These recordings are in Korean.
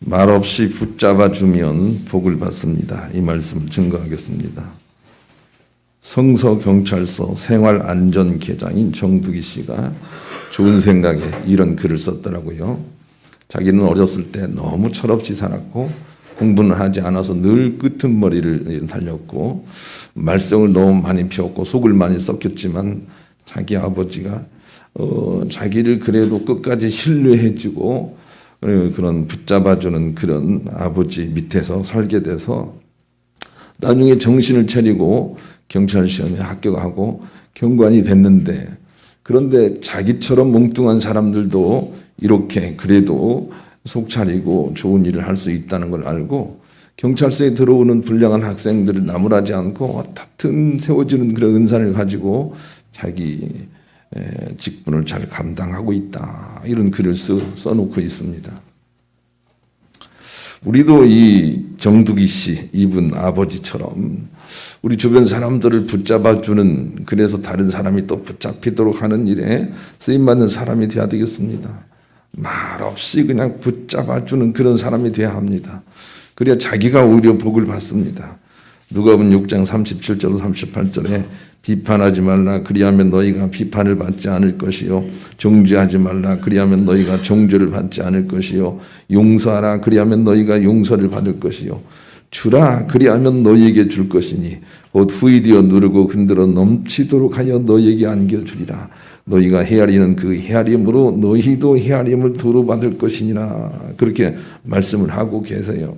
말없이 붙잡아 주면 복을 받습니다. 이 말씀을 증거하겠습니다. 성서경찰서 생활안전계장인 정두기 씨가 좋은 생각에 이런 글을 썼더라고요. 자기는 어렸을 때 너무 철없이 살았고 공부는 하지 않아서 늘 끄트머리를 달렸고 말썽을 너무 많이 피웠고 속을 많이 썩혔지만 자기 아버지가 자기를 그래도 끝까지 신뢰해주고 그런 붙잡아주는 그런 아버지 밑에서 살게 돼서 나중에 정신을 차리고 경찰 시험에 합격하고 경관이 됐는데, 그런데 자기처럼 뭉뚱한 사람들도 이렇게 그래도 속 차리고 좋은 일을 할 수 있다는 걸 알고 경찰서에 들어오는 불량한 학생들을 나무라지 않고 어떻든 세워주는 그런 은사를 가지고 자기 직분을 잘 감당하고 있다, 이런 글을 써놓고 있습니다. 우리도 이 정두기 씨, 이분 아버지처럼 우리 주변 사람들을 붙잡아주는, 그래서 다른 사람이 또 붙잡히도록 하는 일에 쓰임받는 사람이 되어야 되겠습니다. 말없이 그냥 붙잡아주는 그런 사람이 되어야 합니다. 그래야 자기가 오히려 복을 받습니다. 누가복음 6장 37절 38절에 비판하지 말라, 그리하면 너희가 비판을 받지 않을 것이요, 정죄하지 말라, 그리하면 너희가 정죄를 받지 않을 것이요, 용서하라, 그리하면 너희가 용서를 받을 것이요, 주라, 그리하면 너희에게 줄 것이니 곧 후이되어 누르고 흔들어 넘치도록 하여 너희에게 안겨주리라. 너희가 헤아리는 그 헤아림으로 너희도 헤아림을 도로 받을 것이니라. 그렇게 말씀을 하고 계세요.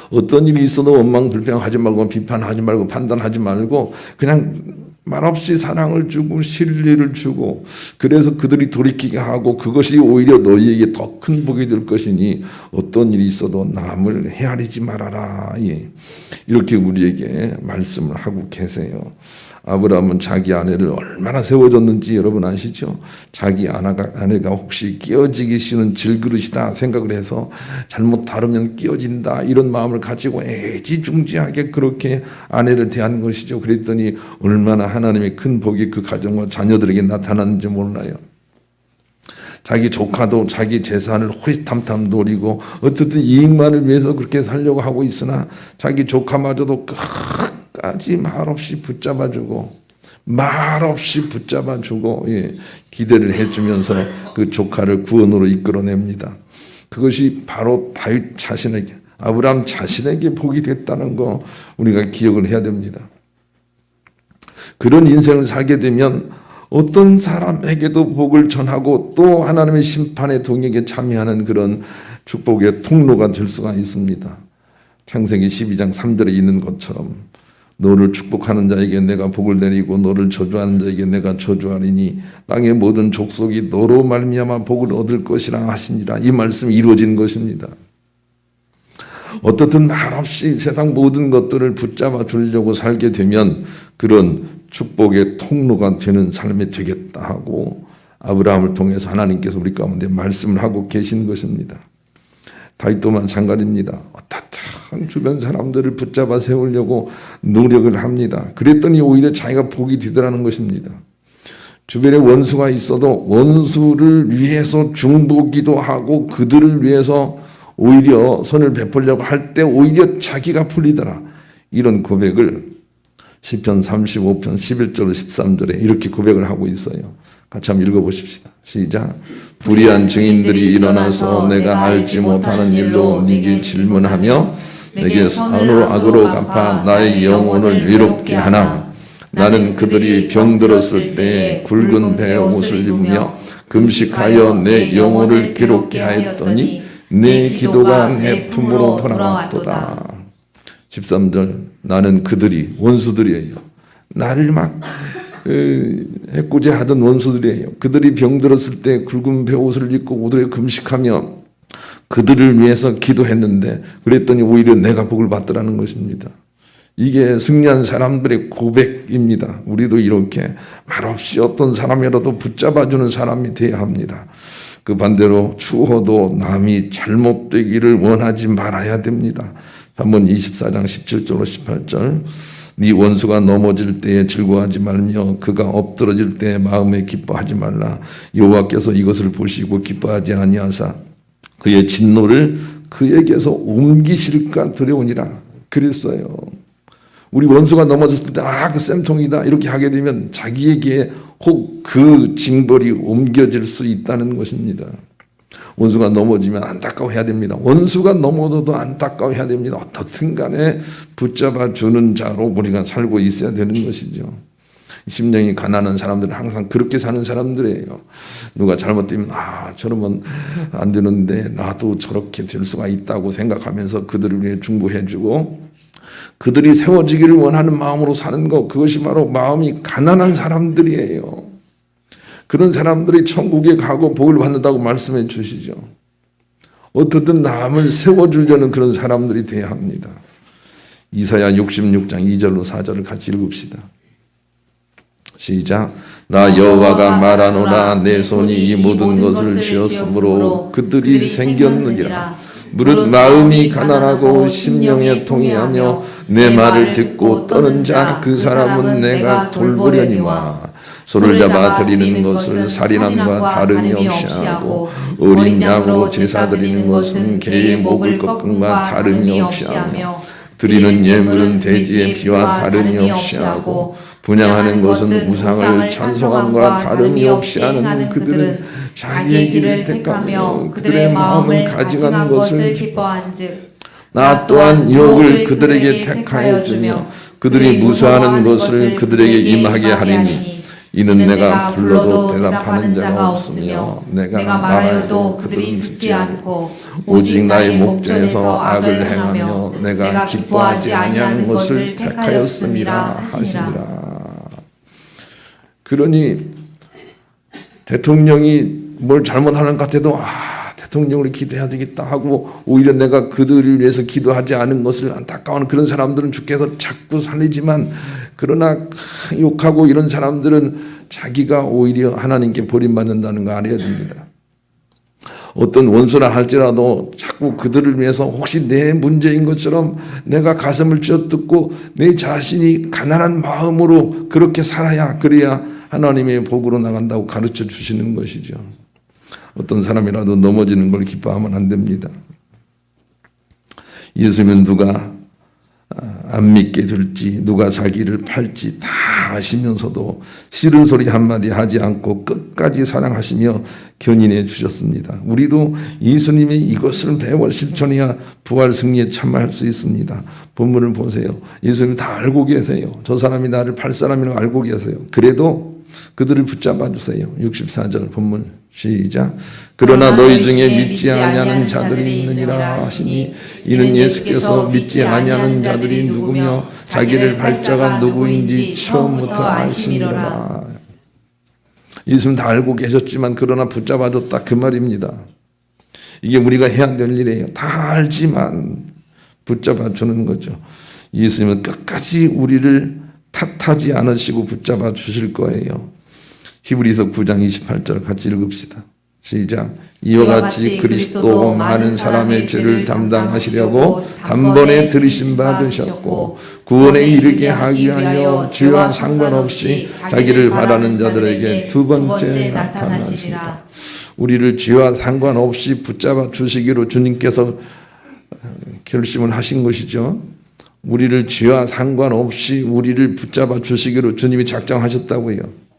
어떤 일이 있어도 원망불평하지 말고 비판하지 말고 판단하지 말고 그냥 말없이 사랑을 주고 신뢰를 주고, 그래서 그들이 돌이키게 하고 그것이 오히려 너희에게 더 큰 복이 될 것이니 어떤 일이 있어도 남을 헤아리지 말아라. 이렇게 우리에게 말씀을 하고 계세요. 아브라함은 자기 아내를 얼마나 세워줬는지 여러분 아시죠? 자기 아내가 혹시 끼어지기 싫은 질그릇이다 생각을 해서 잘못 다루면 끼어진다, 이런 마음을 가지고 애지중지하게 그렇게 아내를 대한 것이죠. 그랬더니 얼마나 하나님의 큰 복이 그 가정과 자녀들에게 나타났는지 몰라요. 자기 조카도 자기 재산을 호시탐탐 노리고 어쨌든 이익만을 위해서 그렇게 살려고 하고 있으나 자기 조카마저도 끝까지 말없이 붙잡아주고 기대를 해주면서 그 조카를 구원으로 이끌어냅니다. 그것이 바로 다윗 자신에게, 아브라함 자신에게 복이 됐다는 거 우리가 기억을 해야 됩니다. 그런 인생을 살게 되면 어떤 사람에게도 복을 전하고 또 하나님의 심판의 동역에 참여하는 그런 축복의 통로가 될 수가 있습니다. 창세기 12장 3절에 있는 것처럼 너를 축복하는 자에게 내가 복을 내리고 너를 저주하는 자에게 내가 저주하리니 땅의 모든 족속이 너로 말미암아 복을 얻을 것이라 하시니라. 이 말씀이 이루어진 것입니다. 어떻든 말없이 세상 모든 것들을 붙잡아 주려고 살게 되면 그런 축복의 통로가 되는 삶이 되겠다 하고 아브라함을 통해서 하나님께서 우리 가운데 말씀을 하고 계신 것입니다. 다윗도 마찬가지입니다. 어떻든 주변 사람들을 붙잡아 세우려고 노력을 합니다. 그랬더니 오히려 자기가 복이 되더라는 것입니다. 주변에 원수가 있어도 원수를 위해서 중보기도 하고 그들을 위해서 오히려 선을 베풀려고 할 때 오히려 자기가 풀리더라. 이런 고백을 시편 35편 11절 13절에 이렇게 고백을 하고 있어요. 같이 한번 읽어보십시다. 시작. 불의한 증인들이 일어나서 내가 알지 못하는 일로 네게 질문하며 내게 선으로 악으로 갚아 나의 영혼을 외롭게 하나. 나는 그들이 병들었을 때 굵은 배의 옷을 입으며 금식하여 내 영혼을 괴롭게 하였더니 내 기도가 내 품으로 돌아왔도다. 13절. 나는 그들이, 원수들이에요. 나를 막 해코지하던 원수들이에요. 그들이 병들었을 때 굵은 배옷을 입고 오늘에 금식하며 그들을 위해서 기도했는데 그랬더니 오히려 내가 복을 받더라는 것입니다. 이게 승리한 사람들의 고백입니다. 우리도 이렇게 말없이 어떤 사람이라도 붙잡아주는 사람이 되어야 합니다. 그 반대로 추호도 남이 잘못되기를 원하지 말아야 됩니다. 한번 24장 17절로 18절. 네 원수가 넘어질 때에 즐거워하지 말며 그가 엎드러질 때에 마음에 기뻐하지 말라. 여호와께서 이것을 보시고 기뻐하지 아니하사 그의 진노를 그에게서 옮기실까 두려우니라 그랬어요. 우리 원수가 넘어졌을 때 그 쌤통이다 이렇게 하게 되면 자기에게 혹 그 징벌이 옮겨질 수 있다는 것입니다. 원수가 넘어지면 안타까워해야 됩니다. 원수가 넘어져도 안타까워해야 됩니다. 어떻든 간에 붙잡아 주는 자로 우리가 살고 있어야 되는 것이죠. 심령이 가난한 사람들은 항상 그렇게 사는 사람들이에요. 누가 잘못되면 저러면 안 되는데 나도 저렇게 될 수가 있다고 생각하면서 그들을 위해 중보해주고 그들이 세워지기를 원하는 마음으로 사는 것, 그것이 바로 마음이 가난한 사람들이에요. 그런 사람들이 천국에 가고 복을 받는다고 말씀해 주시죠. 어떻든 남을 세워주려는 그런 사람들이 되어야 합니다. 이사야 66장 2절로 4절을 같이 읽읍시다. 시작. 나 여호와가 말하노라 내 손이 이 모든 것을 지었으므로 그들이 생겼느니라. 무릇 마음이 가난하고 심령에 통이하며 내 말을 듣고 떠는 자 그 사람은 내가 돌보려니와. 소를 잡아 드리는 것을 살인함과 다름이 없이 하고 어린 양으로 제사 드리는 것은 개의 목을 꺾음과 다름이 없이 하며 드리는 예물은 돼지의 피와 다름이 없이 하고 분향하는 것은 우상을 찬송함과 다름이 없이 하는 그들은 자기의 길을 택하며 그들의 마음을 가져가는 것을 기뻐한즉 나 또한 유혹을 그들에게 택하여 주며 그들이 무수하는 것을 그들에게 임하게 하리니 이는 내가 불러도 대답하는 자가 없으며 내가 말하여도 그들이 듣지 않고 오직 나의 목전에서 악을 행하며 내가 기뻐하지 아니하는 것을 택하였음이라 하시니라. 그러니 대통령이 뭘 잘못하는 것 같아도 대통령을 기도해야 되겠다 하고 오히려 내가 그들을 위해서 기도하지 않은 것을 안타까워하는 그런 사람들은 주께서 자꾸 살리지만 그러나 욕하고 이런 사람들은 자기가 오히려 하나님께 버림받는다는 거 알아야 됩니다. 어떤 원수라 할지라도 자꾸 그들을 위해서 혹시 내 문제인 것처럼 내가 가슴을 쥐어뜯고 내 자신이 가난한 마음으로 그렇게 살아야 그래야 하나님의 복으로 나간다고 가르쳐 주시는 것이죠. 어떤 사람이라도 넘어지는 걸 기뻐하면 안 됩니다. 예수님은 누가 안 믿게 될지 누가 자기를 팔지 다 아시면서도 싫은 소리 한마디 하지 않고 끝까지 사랑하시며 견인해 주셨습니다. 우리도 예수님의 이것을 배워 실천해야 부활 승리에 참여할 수 있습니다. 본문을 보세요. 예수님 다 알고 계세요. 저 사람이 나를 팔 사람이라고 알고 계세요. 그래도 그들을 붙잡아 주세요. 64절 본문 시작. 그러나 너희 중에 믿지 아니하는 자들이 있느니라 하시니 이는 예수께서 믿지 아니하는 자들이 누구며 자기를 팔 자가 누구인지 처음부터 아심이라. 예수는 다 알고 계셨지만 그러나 붙잡아줬다 그 말입니다. 이게 우리가 해야 될 일이에요. 다 알지만 붙잡아 주는 거죠. 예수님은 끝까지 우리를 탓하지 않으시고 붙잡아 주실 거예요. 히브리서 9장 28절 같이 읽읍시다. 시작. 이와 같이 그리스도 많은 사람의 죄를 담당하시려고 단번에 들이심 받으셨고 구원에 이르게 하기 위하여 죄와 상관없이 자기를 바라는 자들에게 두 번째 나타나시다. 우리를 죄와 상관없이 붙잡아 주시기로 주님께서 결심을 하신 것이죠. 우리를 죄와 상관없이 우리를 붙잡아 주시기로 주님이 작정하셨다고요.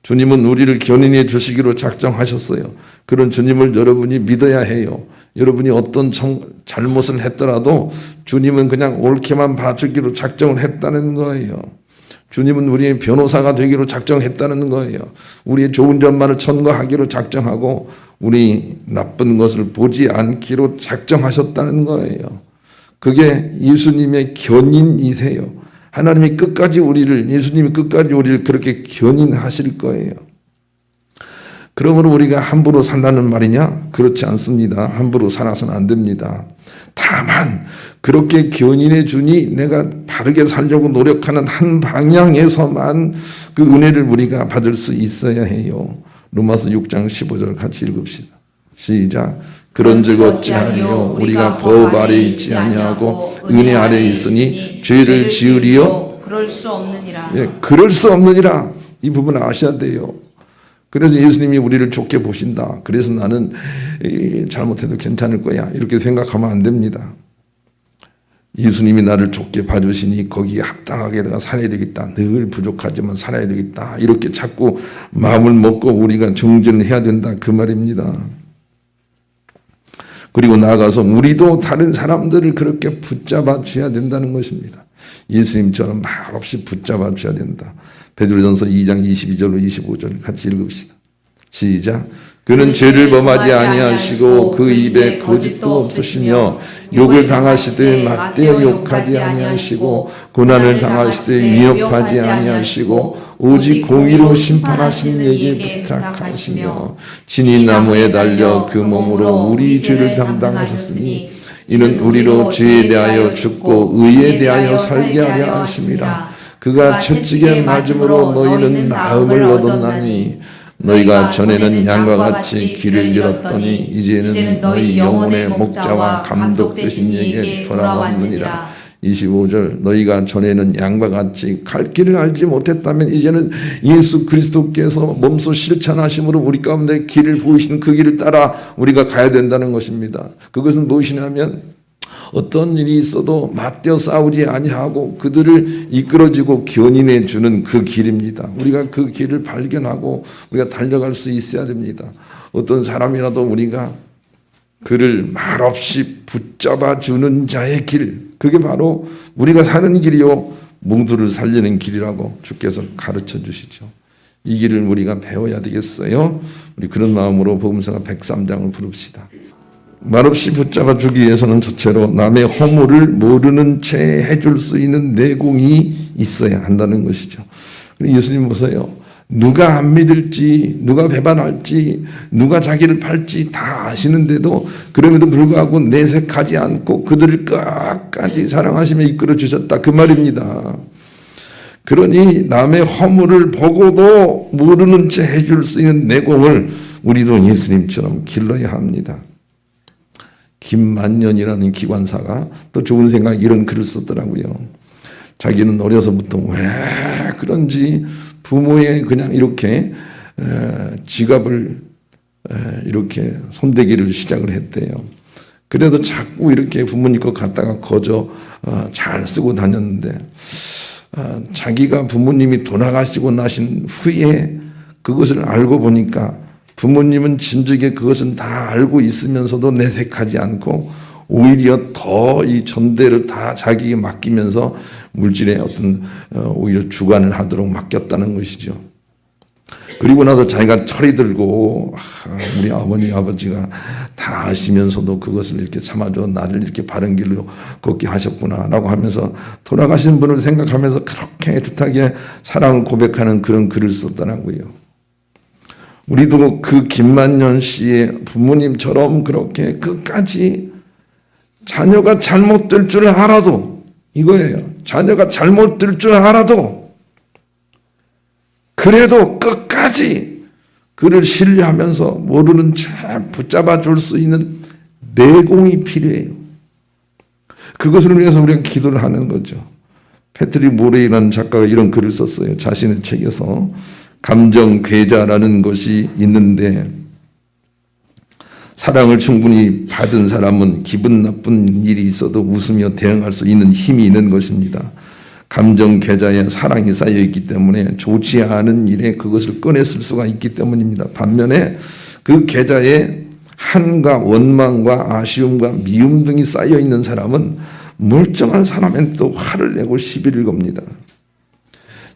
주님은 우리를 견인해 주시기로 작정하셨어요. 그런 주님을 여러분이 믿어야 해요. 여러분이 어떤 잘못을 했더라도 주님은 그냥 옳게만 봐주기로 작정을 했다는 거예요. 주님은 우리의 변호사가 되기로 작정했다는 거예요. 우리의 좋은 점만을 첨가하기로 작정하고 우리 나쁜 것을 보지 않기로 작정하셨다는 거예요. 그게 예수님의 견인이세요. 하나님이 끝까지 예수님이 끝까지 우리를 그렇게 견인하실 거예요. 그러므로 우리가 함부로 살라는 말이냐? 그렇지 않습니다. 함부로 살아서는 안 됩니다. 다만 그렇게 견인해 주니 내가 바르게 살려고 노력하는 한 방향에서만 그 은혜를 우리가 받을 수 있어야 해요. 로마서 6장 15절 같이 읽읍시다. 시작. 그런즉 어찌하리요 우리가 법 아래 있지 아니하고 은혜 아래 있으니 죄를 지으리요? 그럴 수 없느니라. 예, 그럴 수 없느니라. 이 부분 아셔야 돼요. 그래서 예수님이 우리를 좋게 보신다. 그래서 나는 잘못해도 괜찮을 거야. 이렇게 생각하면 안 됩니다. 예수님이 나를 좋게 봐주시니 거기에 합당하게 내가 살아야 되겠다. 늘 부족하지만 살아야 되겠다. 이렇게 자꾸 마음을 먹고 우리가 정진을 해야 된다. 그 말입니다. 그리고 나아가서 우리도 다른 사람들을 그렇게 붙잡아 줘야 된다는 것입니다. 예수님처럼 말없이 붙잡아 줘야 된다. 베드로전서 2장 22절로 25절 같이 읽읍시다. 시작. 그는 죄를 범하지 아니하시고 그 입에 거짓도 없으시며 욕을 당하시되 맞대어 욕하지 아니하시고 고난을 당하시되 위협하지 아니하시고 오직 공의로 심판하신 이에게 부탁하시며 친히 나무에 달려 그 몸으로 우리 죄를 담당하셨으니 이는 우리로 죄에 대하여 죽고 의에 대하여 살게 하려 하심이라. 그가 채찍에 맞음으로 너희는 나음을 얻었나니 너희가 전에는 양과 같이 길을 잃었더니 이제는 너희 영혼의 목자와 감독 되신 이에게 돌아왔느니라. 25절 너희가 전에는 양과 같이 갈 길을 알지 못했다면 이제는 예수 그리스도께서 몸소 실천하심으로 우리 가운데 길을 보이시는 그 길을 따라 우리가 가야 된다는 것입니다. 그것은 무엇이냐면 어떤 일이 있어도 맞대어 싸우지 아니하고 그들을 이끌어주고 견인해 주는 그 길입니다. 우리가 그 길을 발견하고 우리가 달려갈 수 있어야 됩니다. 어떤 사람이라도 우리가 그를 말없이 붙잡아 주는 자의 길, 그게 바로 우리가 사는 길이요 몽두를 살리는 길이라고 주께서 가르쳐 주시죠. 이 길을 우리가 배워야 되겠어요. 우리 그런 마음으로 복음서가 103장을 부릅시다. 말없이 붙잡아 주기 위해서는 첫째로 남의 허물을 모르는 채 해줄 수 있는 내공이 있어야 한다는 것이죠. 예수님 보세요. 누가 안 믿을지, 누가 배반할지, 누가 자기를 팔지 다 아시는데도 그럼에도 불구하고 내색하지 않고 그들을 끝까지 사랑하시며 이끌어 주셨다. 그 말입니다. 그러니 남의 허물을 보고도 모르는 채 해줄 수 있는 내공을 우리도 예수님처럼 길러야 합니다. 김만년이라는 기관사가 또 좋은 생각 이런 글을 썼더라고요. 자기는 어려서부터 왜 그런지 부모의 그냥 이렇게 지갑을 이렇게 손대기를 시작을 했대요. 그래도 자꾸 이렇게 부모님 거 갖다가 거저 잘 쓰고 다녔는데 자기가 부모님이 돌아가시고 나신 후에 그것을 알고 보니까 부모님은 진즉에 그것은 다 알고 있으면서도 내색하지 않고 오히려 더 이 전대를 다 자기에게 맡기면서 물질의 어떤 오히려 주관을 하도록 맡겼다는 것이죠. 그리고 나서 자기가 철이 들고 우리 어머니 아버지가 다 아시면서도 그것을 이렇게 참아줘 나를 이렇게 바른 길로 걷게 하셨구나라고 하면서 돌아가신 분을 생각하면서 그렇게 애틋하게 사랑을 고백하는 그런 글을 썼더라고요. 우리도 그 김만년 씨의 부모님처럼 그렇게 끝까지 자녀가 잘못될 줄 알아도 이거예요. 자녀가 잘못될 줄 알아도 그래도 끝까지 그를 신뢰하면서 모르는 채 붙잡아 줄 수 있는 내공이 필요해요. 그것을 위해서 우리가 기도를 하는 거죠. 패트릭 모레이라는 작가가 이런 글을 썼어요. 자신의 책에서 감정 괴자라는 것이 있는데 사랑을 충분히 받은 사람은 기분 나쁜 일이 있어도 웃으며 대응할 수 있는 힘이 있는 것입니다. 감정 괴자에 사랑이 쌓여 있기 때문에 좋지 않은 일에 그것을 꺼냈을 수가 있기 때문입니다. 반면에 그 괴자에 한과 원망과 아쉬움과 미움 등이 쌓여 있는 사람은 멀쩡한 사람한테도 화를 내고 시비를 겁니다.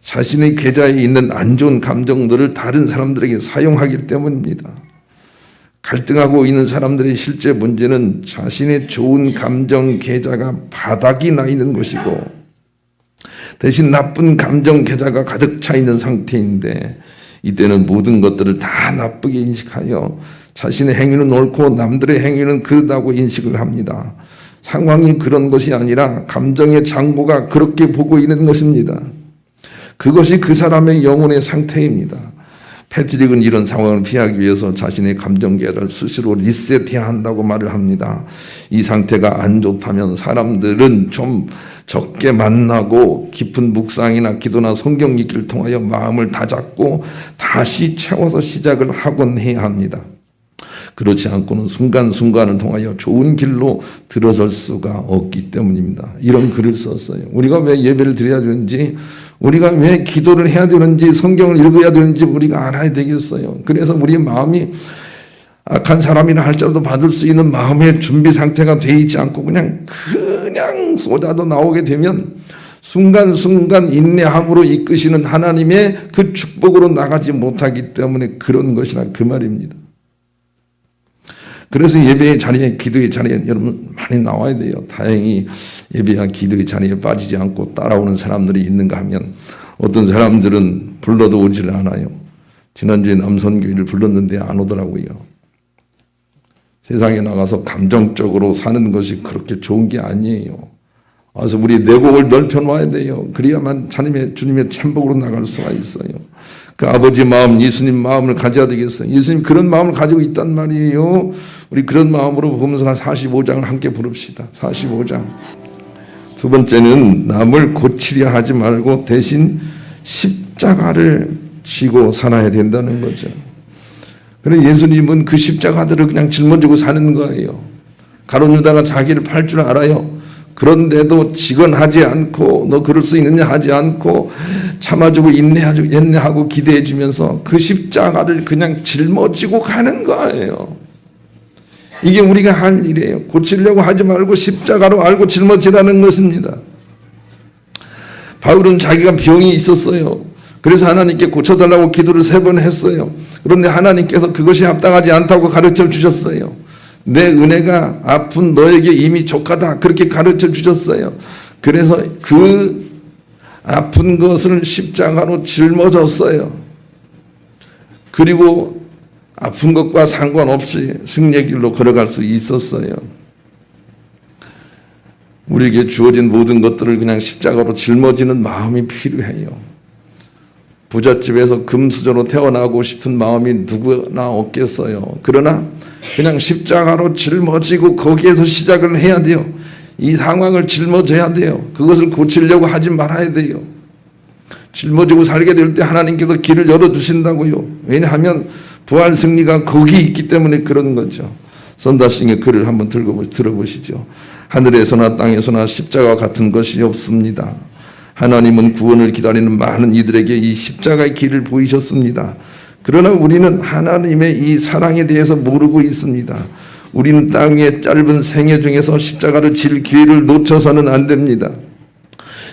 자신의 계좌에 있는 안 좋은 감정들을 다른 사람들에게 사용하기 때문입니다. 갈등하고 있는 사람들의 실제 문제는 자신의 좋은 감정 계좌가 바닥이 나 있는 것이고 대신 나쁜 감정 계좌가 가득 차 있는 상태인데 이때는 모든 것들을 다 나쁘게 인식하여 자신의 행위는 옳고 남들의 행위는 그르다고 인식을 합니다. 상황이 그런 것이 아니라 감정의 장고가 그렇게 보고 있는 것입니다. 그것이 그 사람의 영혼의 상태입니다. 패트릭은 이런 상황을 피하기 위해서 자신의 감정계를 스스로 리셋해야 한다고 말을 합니다. 이 상태가 안 좋다면 사람들은 좀 적게 만나고 깊은 묵상이나 기도나 성경 읽기를 통하여 마음을 다잡고 다시 채워서 시작을 하곤 해야 합니다. 그렇지 않고는 순간순간을 통하여 좋은 길로 들어설 수가 없기 때문입니다. 이런 글을 썼어요. 우리가 왜 예배를 드려야 되는지, 우리가 왜 기도를 해야 되는지, 성경을 읽어야 되는지 우리가 알아야 되겠어요. 그래서 우리 마음이 악한 사람이나 할지라도 받을 수 있는 마음의 준비 상태가 되어 있지 않고 그냥 쏟아져 나오게 되면 순간순간 인내함으로 이끄시는 하나님의 그 축복으로 나가지 못하기 때문에 그런 것이라 그 말입니다. 그래서 예배의 자리에, 기도의 자리에 여러분 많이 나와야 돼요. 다행히 예배와 기도의 자리에 빠지지 않고 따라오는 사람들이 있는가 하면 어떤 사람들은 불러도 오질 않아요. 지난주에 남선교회를 불렀는데 안 오더라고요. 세상에 나가서 감정적으로 사는 것이 그렇게 좋은 게 아니에요. 와서 우리 내공을 넓혀놔야 돼요. 그래야만 주님의 참복으로 나갈 수가 있어요. 그 아버지 마음, 예수님 마음을 가져야 되겠어요. 예수님 그런 마음을 가지고 있단 말이에요. 우리 그런 마음으로 복음서 45장을 함께 부릅시다. 45장. 두 번째는 남을 고치려 하지 말고 대신 십자가를 지고 살아야 된다는 거죠. 그래서 예수님은 그 십자가들을 그냥 짊어지고 사는 거예요. 가룟 유다가 자기를 팔 줄 알아요. 그런데도 직언하지 않고 너 그럴 수 있느냐 하지 않고 참아주고 인내하고 기대해 주면서 그 십자가를 그냥 짊어지고 가는 거예요. 이게 우리가 할 일이에요. 고치려고 하지 말고 십자가로 알고 짊어지라는 것입니다. 바울은 자기가 병이 있었어요. 그래서 하나님께 고쳐달라고 기도를 3번 했어요. 그런데 하나님께서 그것이 합당하지 않다고 가르쳐 주셨어요. 내 은혜가 아픈 너에게 이미 족하다 그렇게 가르쳐 주셨어요. 그래서 그 아픈 것을 십자가로 짊어졌어요. 그리고 아픈 것과 상관없이 승리의 길로 걸어갈 수 있었어요. 우리에게 주어진 모든 것들을 그냥 십자가로 짊어지는 마음이 필요해요. 부잣집에서 금수저로 태어나고 싶은 마음이 누구나 없겠어요. 그러나 그냥 십자가로 짊어지고 거기에서 시작을 해야 돼요. 이 상황을 짊어져야 돼요. 그것을 고치려고 하지 말아야 돼요. 짊어지고 살게 될 때 하나님께서 길을 열어주신다고요. 왜냐하면 부활 승리가 거기 있기 때문에 그런 거죠. 선다싱의 글을 한번 들어보시죠. 하늘에서나 땅에서나 십자가 같은 것이 없습니다. 하나님은 구원을 기다리는 많은 이들에게 이 십자가의 길을 보이셨습니다. 그러나 우리는 하나님의 이 사랑에 대해서 모르고 있습니다. 우리는 땅의 짧은 생애 중에서 십자가를 질 기회를 놓쳐서는 안 됩니다.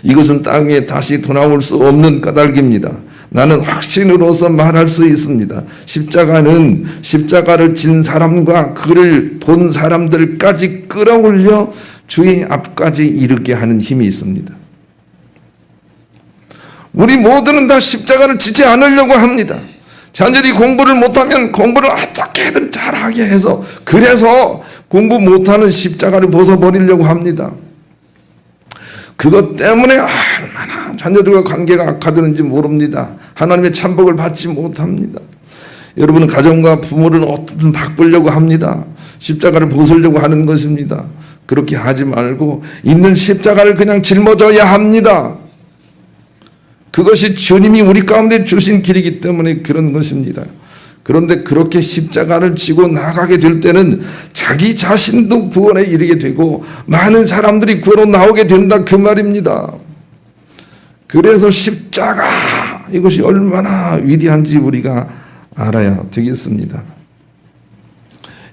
이것은 땅에 다시 돌아올 수 없는 까닭입니다. 나는 확신으로서 말할 수 있습니다. 십자가는 십자가를 진 사람과 그를 본 사람들까지 끌어올려 주의 앞까지 이르게 하는 힘이 있습니다. 우리 모두는 다 십자가를 지지 않으려고 합니다. 자녀들이 공부를 못하면 공부를 어떻게든 잘하게 해서 그래서 공부 못하는 십자가를 벗어버리려고 합니다. 그것 때문에 얼마나 자녀들과 관계가 악화되는지 모릅니다. 하나님의 참복을 받지 못합니다. 여러분은 가정과 부모를 어떻든 바꾸려고 합니다. 십자가를 벗으려고 하는 것입니다. 그렇게 하지 말고 있는 십자가를 그냥 짊어져야 합니다. 그것이 주님이 우리 가운데 주신 길이기 때문에 그런 것입니다. 그런데 그렇게 십자가를 지고 나가게 될 때는 자기 자신도 구원에 이르게 되고 많은 사람들이 구원으로 나오게 된다 그 말입니다. 그래서 십자가 이것이 얼마나 위대한지 우리가 알아야 되겠습니다.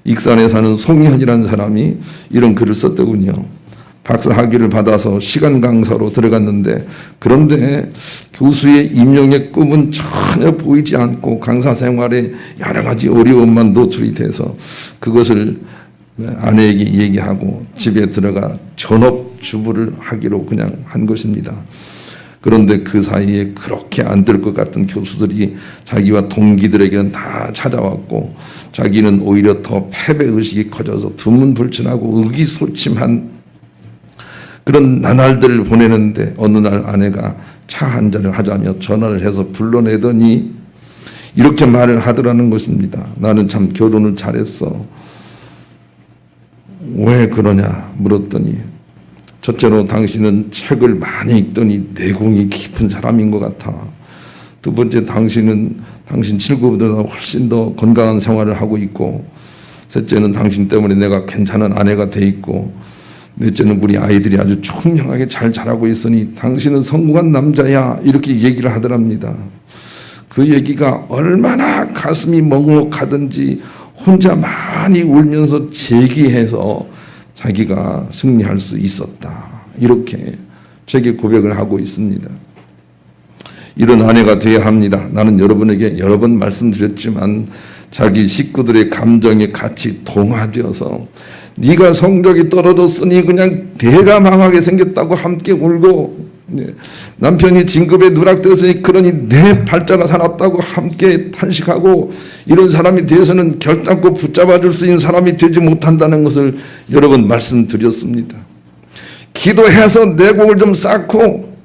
익산에 사는 송현이라는 사람이 이런 글을 썼더군요. 박사 학위를 받아서 시간 강사로 들어갔는데 그런데 교수의 임용의 꿈은 전혀 보이지 않고 강사 생활에 여러 가지 어려움만 노출이 돼서 그것을 아내에게 얘기하고 집에 들어가 전업주부를 하기로 그냥 한 것입니다. 그런데 그 사이에 그렇게 안 될 것 같은 교수들이 자기와 동기들에게는 다 찾아왔고 자기는 오히려 더 패배의식이 커져서 두문불출하고 의기소침한 그런 나날들을 보내는데 어느 날 아내가 차 한 잔을 하자며 전화를 해서 불러내더니 이렇게 말을 하더라는 것입니다. 나는 참 결혼을 잘했어. 왜 그러냐 물었더니, 첫째로 당신은 책을 많이 읽더니 내공이 깊은 사람인 것 같아. 두 번째, 당신 친구보다 훨씬 더 건강한 생활을 하고 있고, 셋째는 당신 때문에 내가 괜찮은 아내가 돼 있고, 넷째는 우리 아이들이 아주 총명하게 잘 자라고 있으니 당신은 성공한 남자야. 이렇게 얘기를 하더랍니다. 그 얘기가 얼마나 가슴이 먹먹하든지 혼자 많이 울면서 제기해서 자기가 승리할 수 있었다. 이렇게 제게 고백을 하고 있습니다. 이런 아내가 되어야 합니다. 나는 여러분에게 여러 번 말씀드렸지만 자기 식구들의 감정에 같이 동화되어서 네가 성적이 떨어졌으니 그냥 대가 망하게 생겼다고 함께 울고, 남편이 진급에 누락되었으니 그러니 내 팔자가 사납다고 함께 탄식하고, 이런 사람이 되어서는 결단코 붙잡아 줄 수 있는 사람이 되지 못한다는 것을 여러 번 말씀드렸습니다. 기도해서 내공을 좀 쌓고,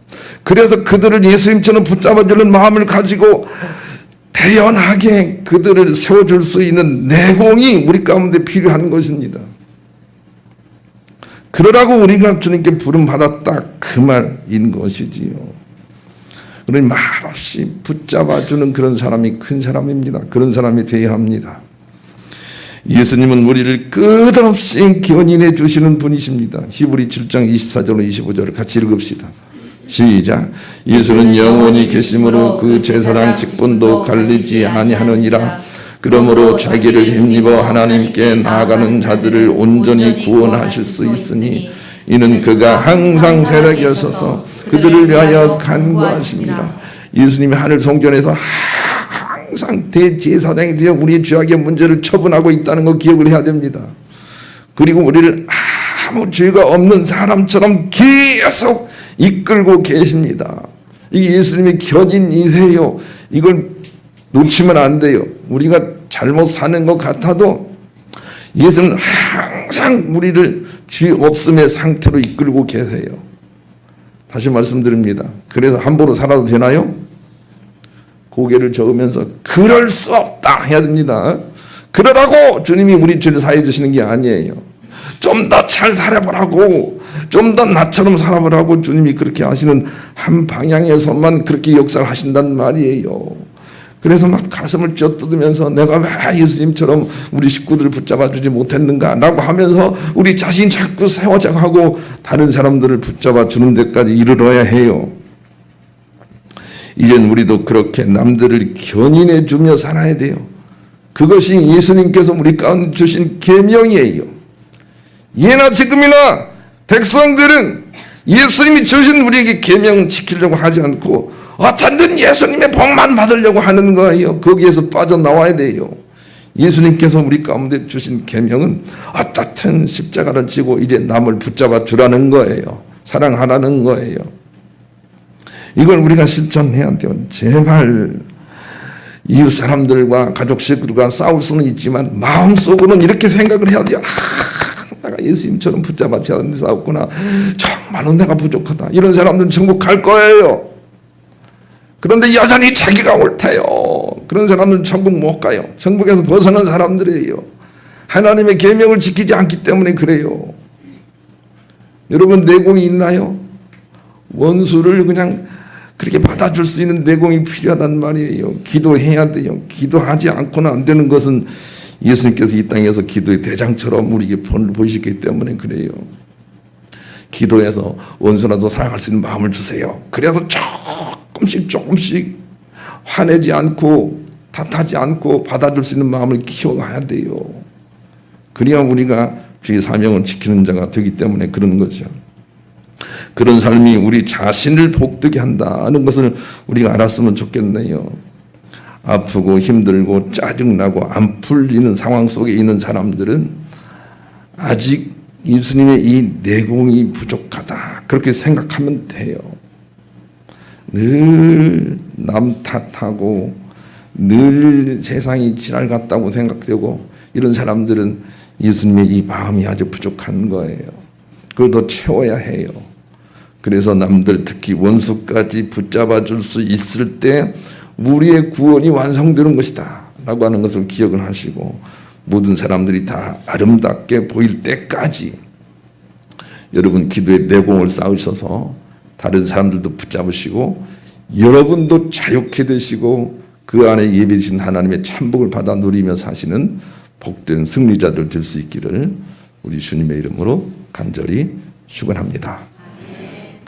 그래서 그들을 예수님처럼 붙잡아 주는 마음을 가지고 대연하게 그들을 세워줄 수 있는 내공이 우리 가운데 필요한 것입니다. 그러라고 우리가 주님께 부름받았다, 그 말인 것이지요. 그러니 말없이 붙잡아주는 그런 사람이 큰 사람입니다. 그런 사람이 되어야 합니다. 예수님은 우리를 끝없이 견인해 주시는 분이십니다. 히브리 7장 24절로 25절을 같이 읽읍시다. 시작. 예수는 영원히 계심으로 그 제사장 직분도 갈리지 아니하느니라. 그러므로 자기를 힘입어 하나님께 나아가는 자들을 온전히 구원하실 수 있으니 이는 그가 항상 세력에 서서 그들을 위하여 간구하십니다. 예수님이 하늘 성전에서 항상 대제사장이 되어 우리의 죄악의 문제를 처분하고 있다는 거 기억을 해야 됩니다. 그리고 우리를 아무 죄가 없는 사람처럼 계속 이끌고 계십니다. 이게 예수님의 견인이세요. 이걸 놓치면 안 돼요. 우리가 잘못 사는 것 같아도 예수는 항상 우리를 죄 없음의 상태로 이끌고 계세요. 다시 말씀드립니다. 그래서 함부로 살아도 되나요? 고개를 저으면서 그럴 수 없다 해야 됩니다. 그러라고 주님이 우리 죄를 사해 주시는 게 아니에요. 좀 더 잘 살아보라고, 좀 더 나처럼 살아보라고 주님이 그렇게 하시는 한 방향에서만 그렇게 역사를 하신단 말이에요. 그래서 막 가슴을 쥐어뜯으면서 내가 왜 예수님처럼 우리 식구들을 붙잡아 주지 못했는가 라고 하면서 우리 자신이 자꾸 세워져가고 다른 사람들을 붙잡아 주는 데까지 이르러야 해요. 이젠 우리도 그렇게 남들을 견인해 주며 살아야 돼요. 그것이 예수님께서 우리 가운데 주신 계명이에요. 예나 지금이나 백성들은 예수님이 주신 우리에게 계명을 지키려고 하지 않고 어떻든 예수님의 복만 받으려고 하는 거예요. 거기에서 빠져나와야 돼요. 예수님께서 우리 가운데 주신 계명은 어떻든 십자가를 지고 이제 남을 붙잡아 주라는 거예요. 사랑하라는 거예요. 이걸 우리가 실천해야 돼요. 제발 이웃 사람들과 가족 식구들과 싸울 수는 있지만 마음속으로는 이렇게 생각을 해야 돼요. 내가 예수님처럼 붙잡아지 않는 데 싸웠구나. 정말로 내가 부족하다. 이런 사람들은 천국 갈 거예요. 그런데 여전히 자기가 옳대요. 그런 사람들은 천국 못 가요. 천국에서 벗어난 사람들이에요. 하나님의 계명을 지키지 않기 때문에 그래요. 여러분 내공이 있나요? 원수를 그냥 그렇게 받아줄 수 있는 내공이 필요하단 말이에요. 기도해야 돼요. 기도하지 않고는 안 되는 것은 예수님께서 이 땅에서 기도의 대장처럼 우리에게 보이셨기 때문에 그래요. 기도해서 원수라도 사랑할 수 있는 마음을 주세요. 그래서 조금씩 화내지 않고 탓하지 않고 받아줄 수 있는 마음을 키워가야 돼요. 그래야 우리가 주의 사명을 지키는 자가 되기 때문에 그런 거죠. 그런 삶이 우리 자신을 복되게 한다는 것을 우리가 알았으면 좋겠네요. 아프고 힘들고 짜증나고 안 풀리는 상황 속에 있는 사람들은 아직 예수님의 이 내공이 부족하다 그렇게 생각하면 돼요. 늘 남 탓하고 늘 세상이 지랄 같다고 생각되고 이런 사람들은 예수님의 이 마음이 아주 부족한 거예요. 그걸 더 채워야 해요. 그래서 남들 특히 원수까지 붙잡아 줄 수 있을 때 우리의 구원이 완성되는 것이다 라고 하는 것을 기억을 하시고, 모든 사람들이 다 아름답게 보일 때까지 여러분 기도의 내공을 쌓으셔서 다른 사람들도 붙잡으시고 여러분도 자유케 되시고 그 안에 예비되신 하나님의 참복을 받아 누리며 사시는 복된 승리자들 될 수 있기를 우리 주님의 이름으로 간절히 축원합니다.